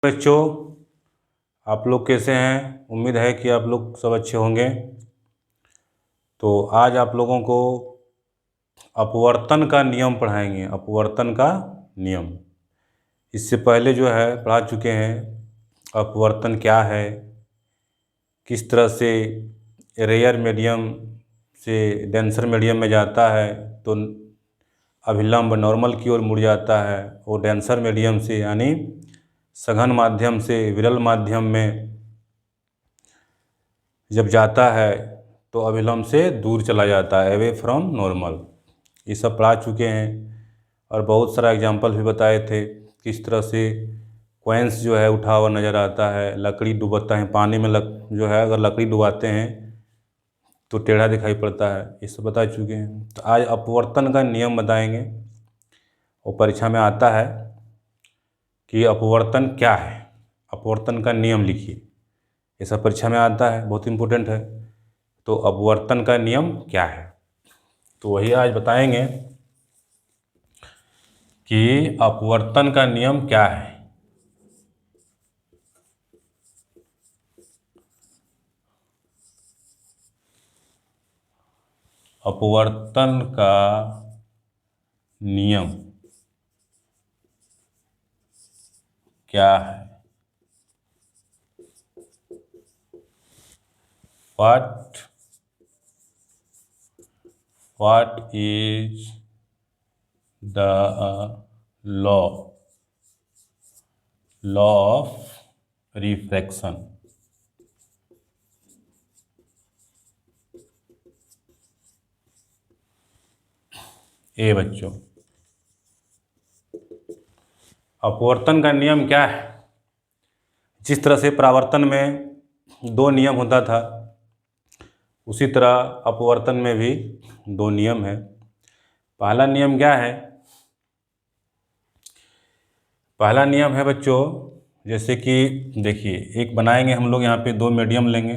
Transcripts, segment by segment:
बच्चों, आप लोग कैसे हैं? उम्मीद है कि आप लोग सब अच्छे होंगे। तो आज आप लोगों को अपवर्तन का नियम पढ़ाएंगे। अपवर्तन का नियम इससे पहले जो है पढ़ा चुके हैं। अपवर्तन क्या है, किस तरह से रेयर मीडियम से डेंसर मीडियम में जाता है तो अभिलंब नॉर्मल की ओर मुड़ जाता है, और डेंसर मीडियम से यानी सघन माध्यम से विरल माध्यम में जब जाता है तो अभिलंब से दूर चला जाता है, अवे फ्रॉम नॉर्मल। ये सब पढ़ा चुके हैं और बहुत सारा एग्जाम्पल भी बताए थे किस तरह से कॉइन्स जो है उठा हुआ नज़र आता है, लकड़ी डुबाता है पानी में जो है अगर लकड़ी डुबाते हैं तो टेढ़ा दिखाई पड़ता है। ये सब बता चुके हैं। तो आज अपवर्तन का नियम बताएंगे और परीक्षा में आता है कि अपवर्तन क्या है, अपवर्तन का नियम लिखिए। ये सब परीक्षा में आता है, बहुत इम्पोर्टेंट है। तो अपवर्तन का नियम क्या है तो वही आज बताएंगे कि अपवर्तन का नियम क्या है। अपवर्तन का नियम क्या है? What is the law of refraction? ए बच्चों, अपवर्तन का नियम क्या है? जिस तरह से परावर्तन में दो नियम होता था, उसी तरह अपवर्तन में भी दो नियम है। पहला नियम क्या है? पहला नियम है बच्चों, जैसे कि देखिए एक बनाएंगे हम लोग, यहाँ पे दो मीडियम लेंगे।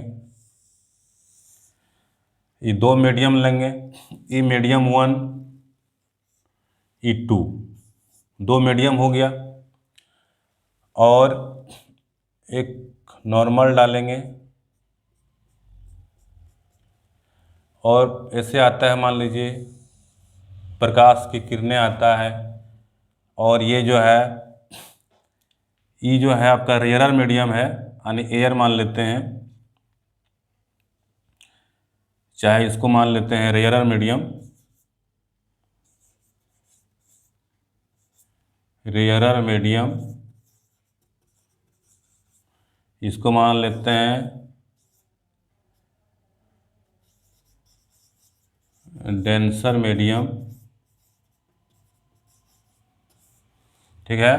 ये दो मीडियम लेंगे, ये मीडियम 1, ये 2, दो मीडियम हो गया। और एक नॉर्मल डालेंगे और ऐसे आता है, मान लीजिए प्रकाश की किरणें आता है, और ये जो है आपका रेयरर मीडियम है, यानी एयर मान लेते हैं, चाहे इसको मान लेते हैं रेयरर मीडियम, रेयरर मीडियम, इसको मान लेते हैं डेंसर मीडियम। ठीक है,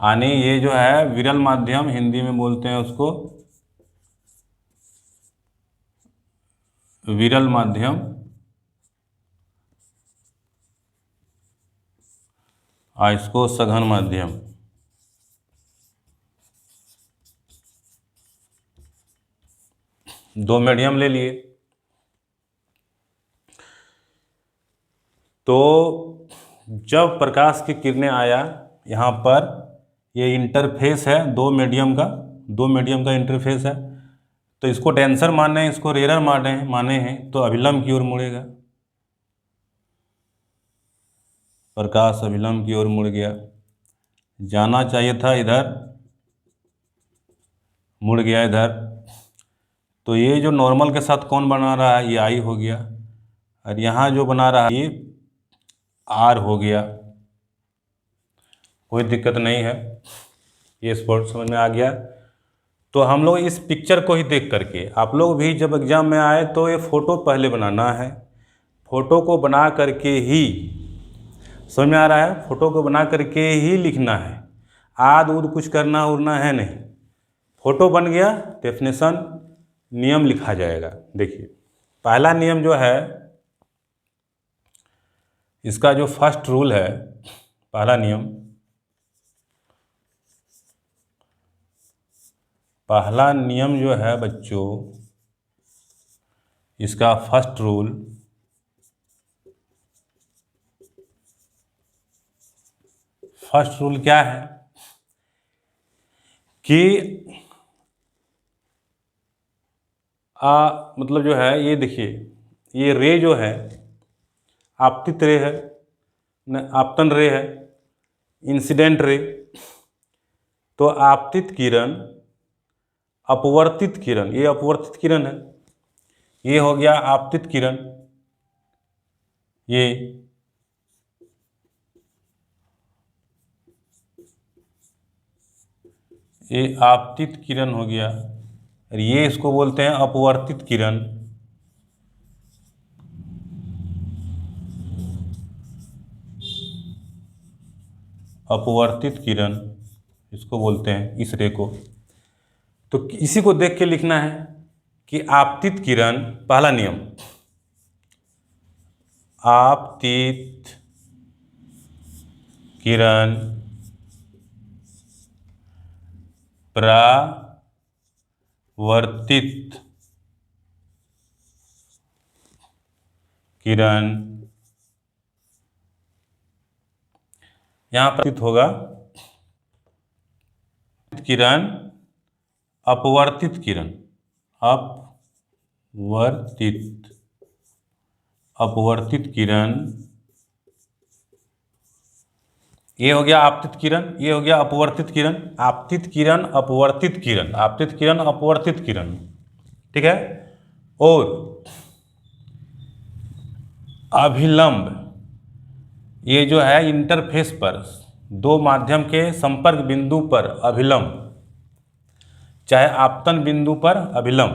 यानी ये जो है विरल माध्यम, हिंदी में बोलते हैं उसको विरल माध्यम, और इसको सघन माध्यम। दो मीडियम ले लिए। तो जब प्रकाश की किरणें आया यहाँ पर, ये इंटरफेस है दो मीडियम का इंटरफेस है, तो इसको डेंसर माने हैं, इसको रेयरर माने हैं, तो अभिलंब की ओर मुड़ेगा। प्रकाश अभिलंब की ओर मुड़ गया, जाना चाहिए था इधर, मुड़ गया इधर। तो ये जो नॉर्मल के साथ कौन बना रहा है, ये आई हो गया, और यहाँ जो बना रहा है ये आर हो गया। कोई दिक्कत नहीं है, ये स्पॉट समझ में आ गया। तो हम लोग इस पिक्चर को ही देख करके, आप लोग भी जब एग्जाम में आए तो ये फ़ोटो पहले बनाना है। फ़ोटो को बना करके ही, समझ में आ रहा है, फ़ोटो को बना करके ही लिखना है, आद उद कुछ करना उड़ना है नहीं। फ़ोटो बन गया, डेफिनेशन नियम लिखा जाएगा। देखिए पहला नियम जो है, इसका जो फर्स्ट रूल है, पहला नियम, पहला नियम जो है बच्चों, इसका फर्स्ट रूल, क्या है कि मतलब जो है ये देखिए, ये रे जो है आपतित रे है न, आपतन रे है, इंसिडेंट रे। तो आपतित किरण, अपवर्तित किरण, ये अपवर्तित किरण है, ये हो गया आपतित किरण, ये आपतित किरण हो गया, और ये इसको बोलते हैं अपवर्तित किरण। अपवर्तित किरण इसको बोलते हैं, इस रे को। तो इसी को देख के लिखना है कि आपतित किरण, पहला नियम, आपतित किरण परावर्तित किरण, यहां पर होगा किरण, अपवर्तित किरण, अपवर्तित किरण, ये हो गया आपतित किरण, ये हो गया अपवर्तित किरण, आपतित किरण, अपवर्तित किरण, आपतित किरण, अपवर्तित किरण, ठीक है। और अभिलंब, ये जो है इंटरफेस पर, दो माध्यम के संपर्क बिंदु पर अभिलंब, चाहे आपतन बिंदु पर अभिलंब,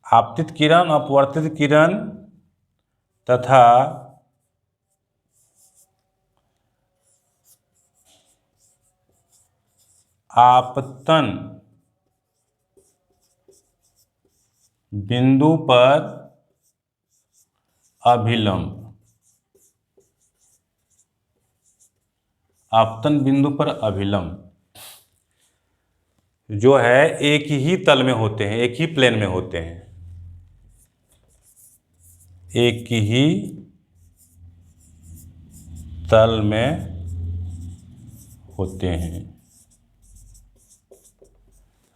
आपतित किरण, अपवर्तित किरण तथा आपतन बिंदु पर अभिलंब, आपतन बिंदु पर अभिलंब जो है एक ही तल में होते हैं, एक ही प्लेन में होते हैं, एक ही तल में होते हैं।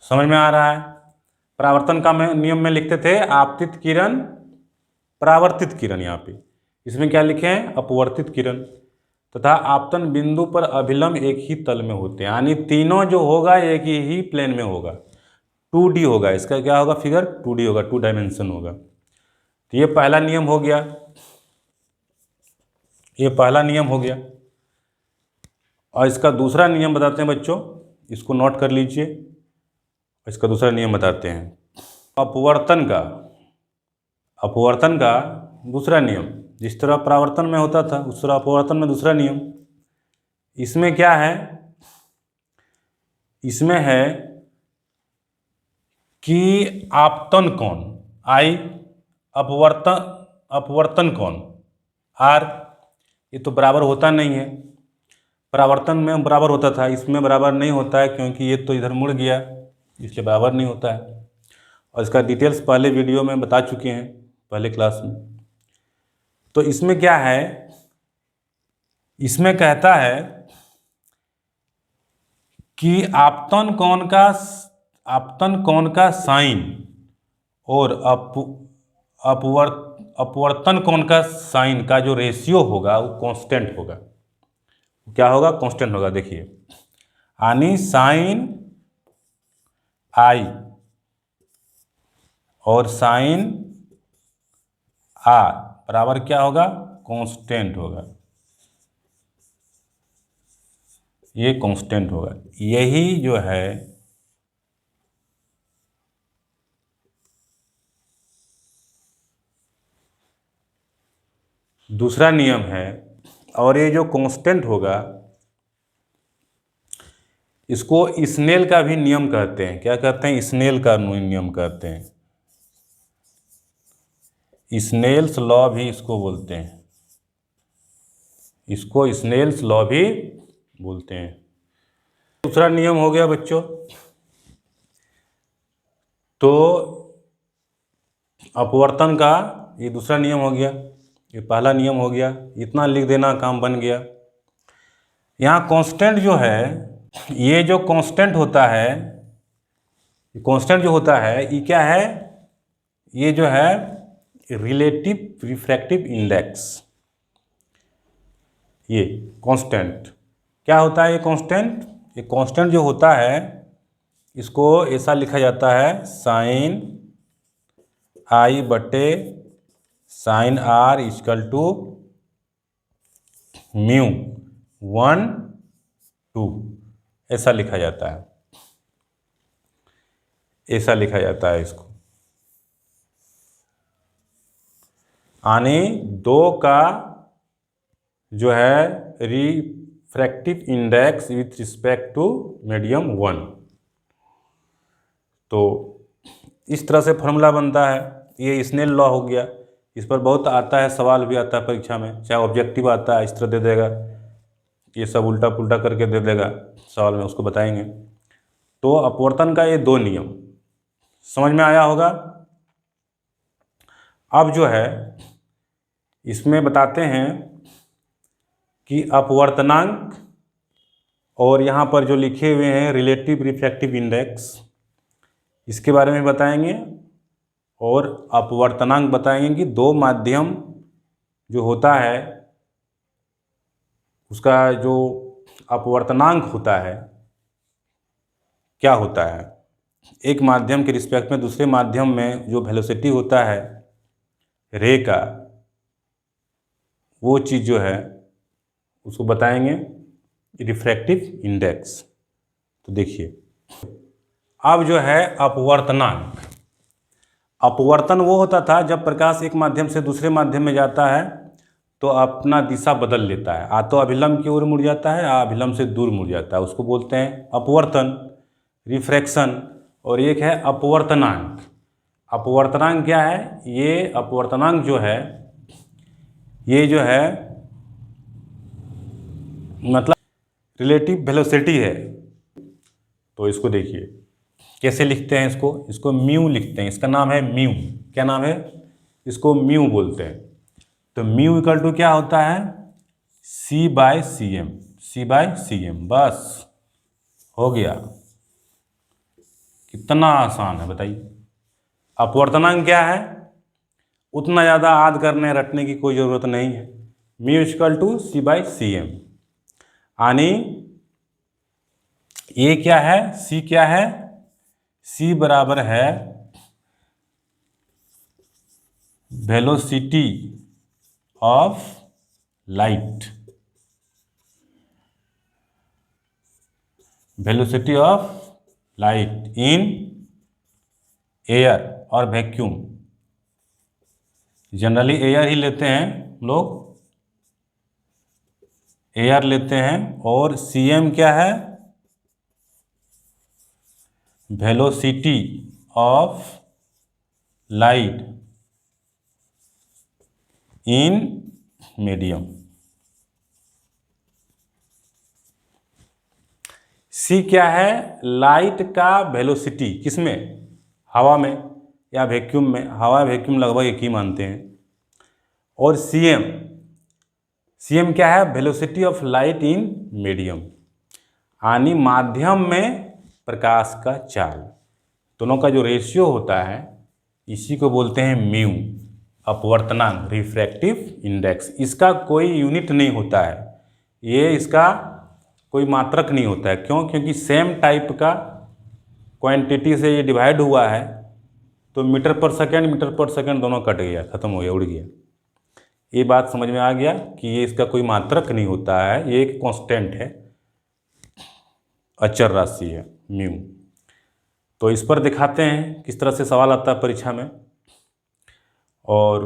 समझ में आ रहा है? परावर्तन का नियम में लिखते थे आपतित किरण, परावर्तित किरण, यहाँ पे इसमें क्या लिखे हैं? अपवर्तित किरण तथा आपतन बिंदु पर अभिलंब एक ही तल में होते हैं, यानी तीनों जो होगा एक ही प्लेन में होगा, 2D होगा, इसका क्या होगा? फिगर 2D होगा, 2 डायमेंशन होगा। तो ये पहला नियम हो गया, ये पहला नियम हो गया। और इसका दूसरा नियम बताते हैं बच्चों, इसको नोट कर लीजिए, इसका दूसरा नियम बताते हैं। अपवर्तन का दूसरा नियम, जिस तरह परावर्तन में होता था उस तरह अपवर्तन में दूसरा नियम। इसमें क्या है? इसमें है कि आपतन कोण I, अपवर्तन कोण R, ये तो बराबर होता नहीं है। परावर्तन में बराबर होता था, इसमें बराबर नहीं होता है, क्योंकि ये तो इधर मुड़ गया, इसलिए बराबर नहीं होता है। और इसका डिटेल्स पहले वीडियो में बता चुके हैं, पहले क्लास में। तो इसमें क्या है? इसमें कहता है कि आपतन कोण का साइन और अपवर्तन कोण का साइन का जो रेशियो होगा वो कांस्टेंट होगा। क्या होगा? कांस्टेंट होगा। देखिए, यानी साइन I और साइन R बराबर क्या होगा? कांस्टेंट होगा, ये कांस्टेंट होगा। यही जो है दूसरा नियम है। और ये जो कांस्टेंट होगा इसको स्नेल का भी नियम कहते हैं। क्या कहते हैं? स्नेल का नियम कहते हैं, स्नेल्स लॉ भी इसको बोलते हैं, इसको स्नेल्स लॉ भी बोलते हैं। दूसरा नियम हो गया बच्चों। तो अपवर्तन का ये दूसरा नियम हो गया, ये पहला नियम हो गया। इतना लिख देना, काम बन गया। यहाँ कांस्टेंट जो है ये जो कांस्टेंट होता है, कांस्टेंट जो होता है ये क्या है, ये जो है रिलेटिव रिफ्रैक्टिव इंडेक्स। ये कांस्टेंट क्या होता है, ये कांस्टेंट जो होता है इसको ऐसा लिखा जाता है साइन आई बटे sine r equal to mu 1 2, ऐसा लिखा जाता है, ऐसा लिखा जाता है इसको। यानी दो का जो है refractive index with respect to medium 1। तो इस तरह से फॉर्मूला बनता है। ये स्नेल लॉ हो गया। इस पर बहुत आता है, सवाल भी आता है परीक्षा में, चाहे ऑब्जेक्टिव आता है इस तरह दे देगा, ये सब उल्टा पुल्टा करके दे देगा सवाल में, उसको बताएंगे। तो अपवर्तन का ये दो नियम समझ में आया होगा। अब जो है इसमें बताते हैं कि अपवर्तनांक और यहाँ पर जो लिखे हुए हैं रिलेटिव रिफ्रैक्टिव इंडेक्स, इसके बारे में बताएंगे। और अपवर्तनांक बताएंगे कि दो माध्यम जो होता है उसका जो अपवर्तनांक होता है क्या होता है। एक माध्यम के रिस्पेक्ट में दूसरे माध्यम में जो वेलोसिटी होता है रे का, वो चीज़ जो है उसको बताएंगे रिफ्रैक्टिव इंडेक्स। तो देखिए अब जो है अपवर्तनांक, अपवर्तन वो होता था जब प्रकाश एक माध्यम से दूसरे माध्यम में जाता है तो अपना दिशा बदल लेता है, आ तो अभिलंब की ओर मुड़ जाता है, आ अभिलंब से दूर मुड़ जाता है, उसको बोलते हैं अपवर्तन, रिफ्रैक्शन। और एक है अपवर्तनांक। अपवर्तनांक क्या है, ये अपवर्तनांक जो है ये जो है मतलब रिलेटिव वेलोसिटी है। तो इसको देखिए कैसे लिखते हैं, इसको म्यू लिखते हैं, इसका नाम है म्यू। क्या नाम है, इसको म्यू बोलते हैं। तो म्यू इक्वल टू क्या होता है, सी by c M, C by c M, बस हो गया। कितना आसान है बताइए। अपवर्तनांक क्या है, उतना ज़्यादा याद करने रटने की कोई ज़रूरत नहीं है। Mu equal to c by c m, यानी ये क्या है, सी क्या है, सी बराबर है velocity of light, velocity of light in air और वैक्यूम। जनरली एयर ही लेते हैं लोग, एयर लेते हैं। और सीएम क्या है, velocity of light in medium. सी क्या है, लाइट का वेलोसिटी किसमें, हवा में या वैक्यूम में, हवा वैक्यूम लगभग एक ही मानते हैं। और सीएम, सीएम क्या है, velocity of light in medium, यानी माध्यम में प्रकाश का चाल, दोनों का जो रेशियो होता है इसी को बोलते हैं म्यू, अपवर्तनांक, रिफ्रैक्टिव इंडेक्स। इसका कोई यूनिट नहीं होता है, ये इसका कोई मात्रक नहीं होता है। क्यों, क्योंकि सेम टाइप का क्वांटिटी से ये डिवाइड हुआ है, तो मीटर पर सेकंड दोनों कट गया, खत्म हो गया, उड़ गया। ये बात समझ में आ गया कि ये इसका कोई मात्रक नहीं होता है, ये एक कांस्टेंट है, अचर राशि है म्यू। तो इस पर दिखाते हैं किस तरह से सवाल आता है परीक्षा में। और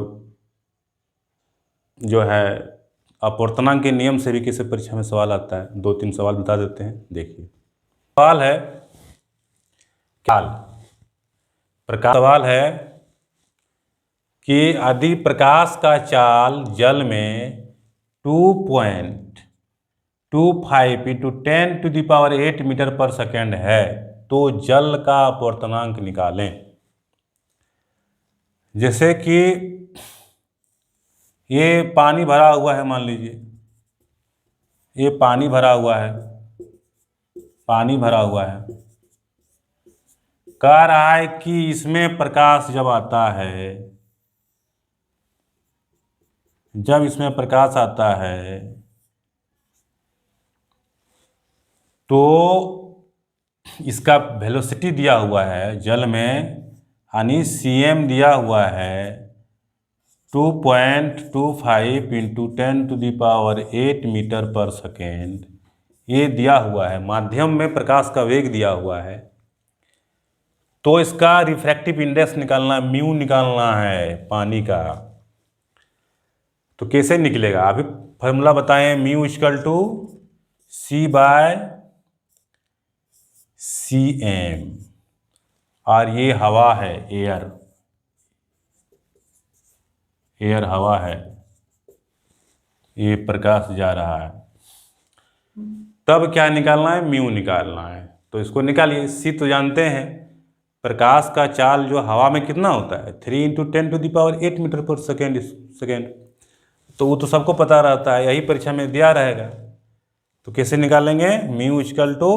जो है अपवर्तनांक के नियम से भी किसी परीक्षा में सवाल आता है, 2-3 सवाल बता देते हैं। देखिए सवाल है काल प्रकाश, सवाल है कि यदि प्रकाश का चाल जल में 2.25 × 10⁸ मीटर पर सेकेंड है तो जल का अपवर्तनांक निकालें। जैसे कि ये पानी भरा हुआ है, मान लीजिए ये पानी भरा हुआ है, पानी भरा हुआ है। कह रहा है कि इसमें प्रकाश जब आता है, जब इसमें प्रकाश आता है तो इसका वेलोसिटी दिया हुआ है जल में, यानी cm दिया हुआ है 2.25 इंटू 10⁸ मीटर पर सेकेंड, ये दिया हुआ है। माध्यम में प्रकाश का वेग दिया हुआ है, तो इसका रिफ्रैक्टिव इंडेक्स निकालना, म्यू निकालना है पानी का। तो कैसे निकलेगा, अभी फॉर्मूला बताएं। म्यू इक्वल टू C/cm, और ये हवा है, एयर हवा है, ये प्रकाश जा रहा है। तब क्या निकालना है, म्यू निकालना है। तो इसको निकालिए। C तो जानते हैं, प्रकाश का चाल जो हवा में कितना होता है, 3 × 10⁸ मीटर पर सेकेंड। तो वो तो सबको पता रहता है, यही परीक्षा में दिया रहेगा। तो कैसे निकालेंगे, म्यू इक्वल टू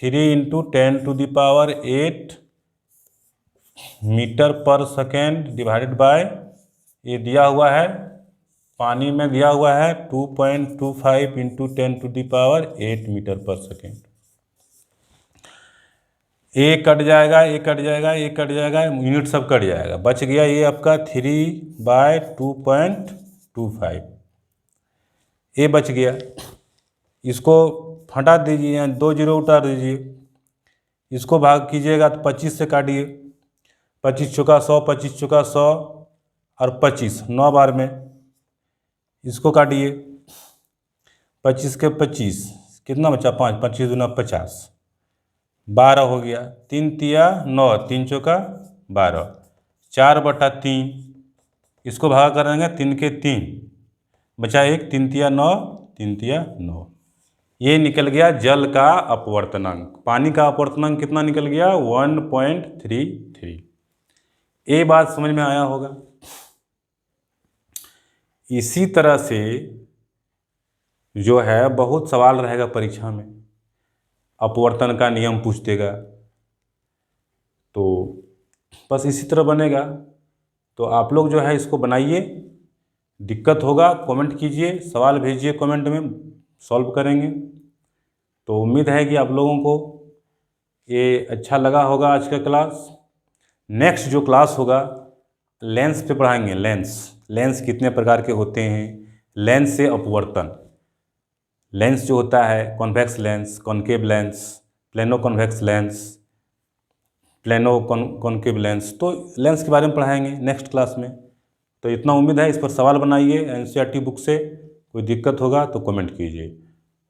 3 × 10⁸ मीटर पर सेकेंड डिवाइडेड बाय, ये दिया हुआ है पानी में, दिया हुआ है 2.25 इंटू 10⁸ मीटर पर सेकेंड। ए कट जाएगा, ए कट जाएगा, ए कट जाएगा, यूनिट सब कट जाएगा, बच गया ये आपका 3/2.25, ए बच गया। इसको हटा दीजिए, यहाँ 2 जीरो उतार दीजिए, इसको भाग कीजिएगा तो 25 से काटिए, 25 चौका 100, 25 चौका 100 और 25 9 बार में, इसको काटिए, 25 के 25 कितना बचा, 5, 25 दूना 50, 12 हो गया, 3 तिया 9, 3 चौका 12, 4/3, इसको भागा करेंगे 3 के 3, बचा 1, 3 तिया 9, 3 तिया 9। ये निकल गया जल का अपवर्तनांक। पानी का अपवर्तनांक कितना निकल गया, 1.33। ये बात समझ में आया होगा। इसी तरह से जो है बहुत सवाल रहेगा परीक्षा में, अपवर्तन का नियम पूछ देगा, तो बस इसी तरह बनेगा। तो आप लोग जो है इसको बनाइए, दिक्कत होगा कमेंट कीजिए, सवाल भेजिए कमेंट में, सॉल्व करेंगे। तो उम्मीद है कि आप लोगों को ये अच्छा लगा होगा आज का क्लास। नेक्स्ट जो क्लास होगा लेंस पे पढ़ाएंगे। लेंस कितने प्रकार के होते हैं, लेंस से अपवर्तन, लेंस जो होता है convex lens, concave lens, plano convex lens, plano concave lens, तो लेंस के बारे में पढ़ाएंगे नेक्स्ट क्लास में। तो इतना उम्मीद है, इस पर सवाल बनाइए NCERT बुक से। कोई दिक्कत होगा तो कमेंट कीजिए,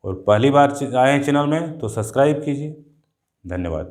और पहली बार आए हैं चैनल में तो सब्सक्राइब कीजिए। धन्यवाद।